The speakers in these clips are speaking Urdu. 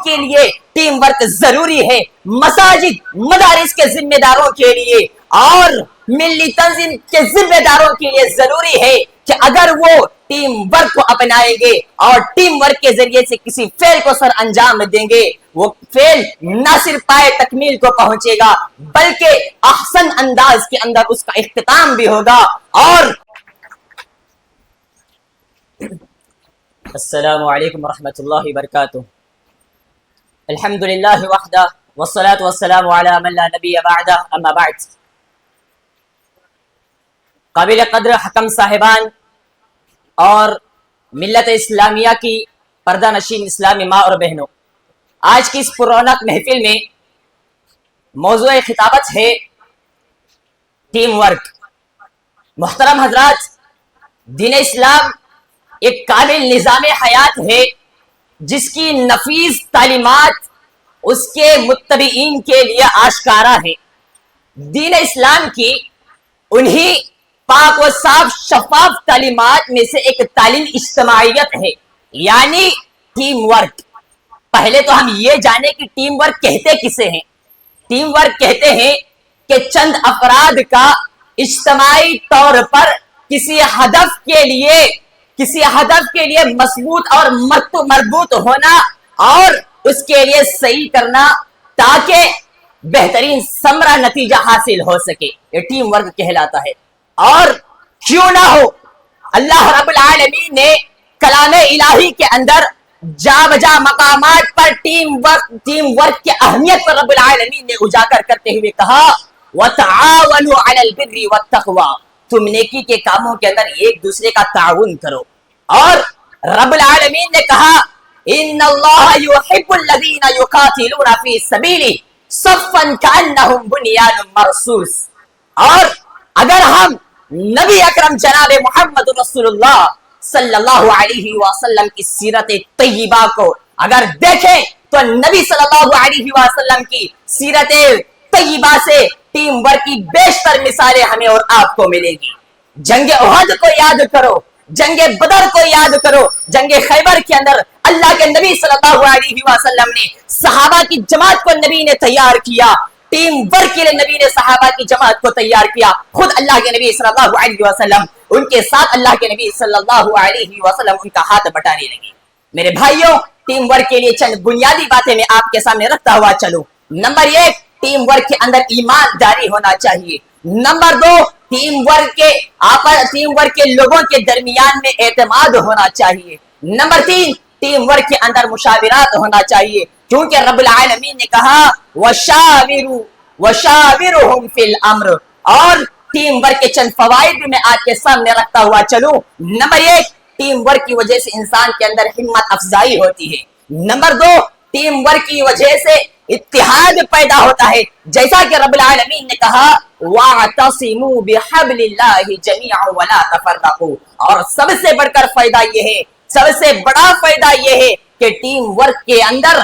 کے لیے ٹیم ورک ضروری ہے، مساجد مدارس کے ذمہ داروں کے لیے اور ملی تنظیم کے ذمہ داروں کے لیے ضروری ہے کہ اگر وہ ٹیم ورک کو اپنائیں گے اور ٹیم ورک کے ذریعے سے کسی فعل کو سر انجام دیں گے، وہ فعل نہ صرف پائے تکمیل کو پہنچے گا بلکہ احسن انداز کے اندر اس کا اختتام بھی ہوگا۔ اور السلام علیکم ورحمۃ اللہ وبرکاتہ۔ الحمدللہ وحدہ والصلاة والسلام علی من لا نبی بعدہ، اما بعد۔ قابل قدر حکم صاحبان اور ملت اسلامیہ کی پردہ نشین اسلامی ماں اور بہنوں، آج کی اس پررونق محفل میں موضوع خطابت ہے ٹیم ورک۔ محترم حضرات، دین اسلام ایک کامل نظام حیات ہے جس کی نفیس تعلیمات اس کے متبعین کے لیے آشکارا ہے۔ دین اسلام کی انہی پاک و صاف شفاف تعلیمات میں سے ایک تعلیم اجتماعیت ہے، یعنی ٹیم ورک۔ پہلے تو ہم یہ جانیں کہ ٹیم ورک کہتے کسے ہیں۔ ٹیم ورک کہتے ہیں کہ چند افراد کا اجتماعی طور پر کسی ہدف کے لیے مضبوط اور مربوط ہونا اور اس کے لیے صحیح کرنا تاکہ بہترین ثمرہ نتیجہ حاصل ہو سکے، یہ ٹیم ورک کہلاتا ہے۔ اور کیوں نہ ہو، اللہ رب العالمین نے کلام الہی کے اندر جا بجا مقامات پر ٹیم ورک کی اہمیت پر رب العالمین نے اجاگر کرتے ہوئے کہا وَتَعَاوَنُوا عَلَى الْبِرِّ وَالتَّقْوَى، تم نیکی کے کاموں کے اندر ایک دوسرے کا تعاون کرو۔ اور رب العالمین نے کہا ان اللہ یحب الذین یقاتلون فی سبیلہ صفا کأنہم بنیان مرصوص۔ اور اگر ہم نبی اکرم جناب محمد رسول اللہ صلی اللہ علیہ وسلم کی سیرت طیبہ کو اگر دیکھیں تو نبی صلی اللہ علیہ وسلم کی سیرت طیبہ سے ٹیم ورک کی بیشتر مثالیں ہمیں اور آپ کو ملے گی۔ جنگ احد کو یاد کرو، جنگ بدر کو یاد کرو، جنگ خیبر کے اندر اللہ کے نبی صلی اللہ علیہ وسلم نے صحابہ کی جماعت کو نبی نے تیار کیا، ٹیم ورک کے لیے نبی نے صحابہ کی جماعت کو تیار کیا۔ خود اللہ کے نبی صلی اللہ علیہ وسلم، ان کے ساتھ اللہ کے نبی صلی اللہ علیہ وسلم ان کا ہاتھ بٹانے لگے۔ میرے بھائیوں، ٹیم ورک کے لیے چند بنیادی باتیں میں آپ کے سامنے رکھتا ہوا چلوں۔ نمبر 1، ٹیم ورک کے اندر ایمانداری ہونا چاہیے۔ نمبر 2، ٹیم ورک کے لوگوں کے درمیان میں اعتماد ہونا چاہیے۔ نمبر 3، ٹیم ورک کے اندر مشاورات ہونا چاہیے، کیونکہ رب العالمین نے کہا وَشَاوِرُهُمْ فِي الْأَمْرِ۔ اور ٹیم ورک کے چند فوائد بھی میں آپ کے سامنے رکھتا ہوا چلوں۔ نمبر 1، ٹیم ورک کی وجہ سے انسان کے اندر ہمت افزائی ہوتی ہے۔ نمبر 2، ٹیم ورک کی وجہ سے اتحاد پیدا ہوتا ہے، جیسا کہ رب العالمین نے کہا وَاعْتَصِمُوا بِحَبْلِ اللَّهِ جَمِيعًا وَلَا تَفَرَّقُوا۔ اور سب سے بڑھ کر فائدہ یہ ہے، سب سے بڑا فائدہ یہ ہے کہ ٹیم ورک کے اندر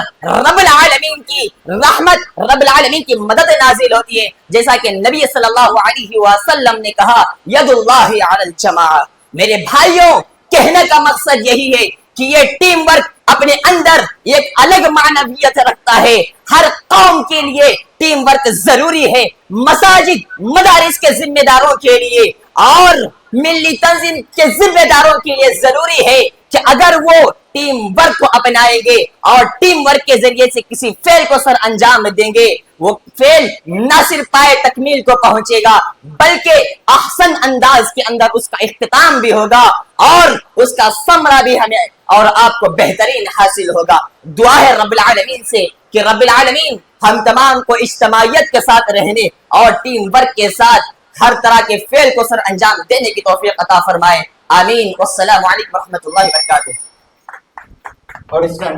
رب العالمین کی رحمت، رب العالمین کی مدد نازل ہوتی ہے، جیسا کہ نبی صلی اللہ علیہ وسلم نے کہا ید اللہ علی الجماعہ۔ میرے بھائیوں، کہنے کا مقصد یہی ہے کہ یہ ٹیم ورک اپنے اندر ایک الگ معنویت رکھتا ہے۔ ہر قوم کے لیے ٹیم ورک ضروری ہے، مساجد مدارس کے ذمہ داروں کے لیے اور ملی تنظیم کے ذمہ داروں کے لیے ضروری ہے کہ اگر وہ ٹیم ورک کو اپنائیں گے اور ٹیم ورک کے ذریعے سے کسی فعل کو سر انجام دیں گے، وہ فعل نہ صرف پائے تکمیل کو پہنچے گا بلکہ احسن انداز کے اندر اس کا اختتام بھی ہوگا اور اس کا ثمرہ بھی ہمیں اور آپ کو بہترین حاصل ہوگا۔ دعا ہے رب العالمین سے کہ رب العالمین ہم تمام کو اجتماعیت کے ساتھ رہنے اور ٹیم ورک کے ساتھ ہر طرح کے فعل کو سر انجام دینے کی توفیق عطا فرمائے، آمین۔ والسلام علیکم ورحمۃ اللہ وبرکاتہ۔ اور اس کا